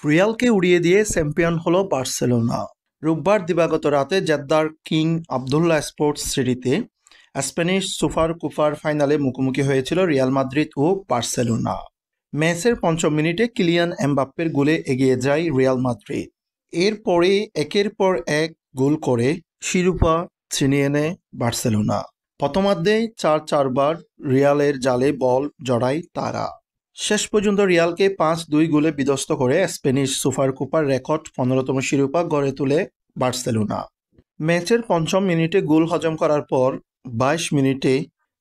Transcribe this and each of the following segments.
রিয়ালকে উড়িয়ে দিয়ে চ্যাম্পিয়ন হলো বার্সেলোনা। রোববার দিবাগত রাতে জেদ্দার কিং আবদুল্লাহ স্পোর্টস সিটিতে স্প্যানিশ সুপার কুপার ফাইনালে মুখোমুখি হয়েছিল রিয়াল মাদ্রিদ ও বার্সেলোনা। ম্যাচের পঞ্চম মিনিটে কিলিয়ান এমবাপ্পের গোলে এগিয়ে যায় রিয়াল মাদ্রিদ। এরপরে একের পর এক গোল করে শিরোপা ছিনিয়ে নেয় বার্সেলোনা। প্রথমার্ধে চারবার রিয়ালের জালে বল জড়ায় তারা। শেষ পর্যন্ত রিয়ালকে 5-2 গোলে বিধ্বস্ত করে স্প্যানিশ সুপার কুপার রেকর্ড 15তম শিরোপা গড়ে তোলে বার্সেলোনা। ম্যাচের পঞ্চম মিনিটে গোল হজম করার পর 22 মিনিটে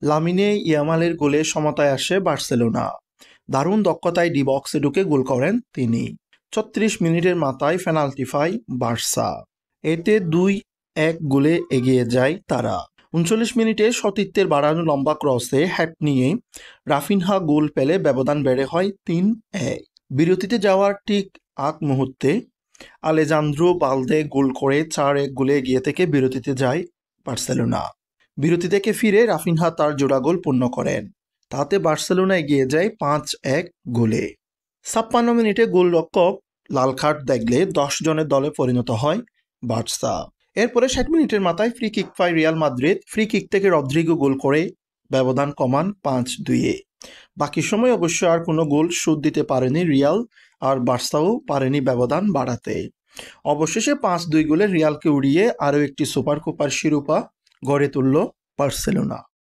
লামিনে ইয়ামালের গোলে সমতায় আসে বার্সেলোনা। দারুণ দক্ষতায় ডি বক্সে ঢুকে গোল করেন তিনি। 36 মিনিটের মাথায় পেনাল্টি পায় বার্সা। এতে 2-1 গোলে এগিয়ে যায় তারা। 39 মিনিটে সতীর্থের বাড়ানো লম্বা ক্রসে হ্যাট নিয়ে রাফিনহা গোল পেলে ব্যবধান বেড়ে হয় 3-1। বিরতিতে যাওয়ার ঠিক আগ মুহূর্তে আলেজান্দ্রো বালদে গোল করে 4-1 গোলে এগিয়ে থেকে বিরতিতে যায় বার্সেলোনা। বিরতি থেকে ফিরে রাফিনহা তার জোড়া গোল পূর্ণ করেন। তাতে বার্সেলোনা এগিয়ে যায় 5-1 গোলে। 56 মিনিটে গোলরক্ষক লাল কার্ড দেখলে 10 জনের দলে পরিণত হয় বার্সা। এরপরে 60 মিনিটের মাথায় ফ্রি কিক পায় রিয়াল মাদ্রিদ। ফ্রি কিক থেকে রদ্রিগো গোল করে ব্যবধান কমান 5-2-এ। বাকি সময় অবশ্য আর কোনো গোল শোধ দিতে পারেনি রিয়াল, আর বার্সাও পারেনি ব্যবধান বাড়াতে। অবশেষে 5-2 গোলে রিয়ালকে উড়িয়ে আরও একটি সুপার কুপার শিরোপা গড়ে তুলল বার্সেলোনা।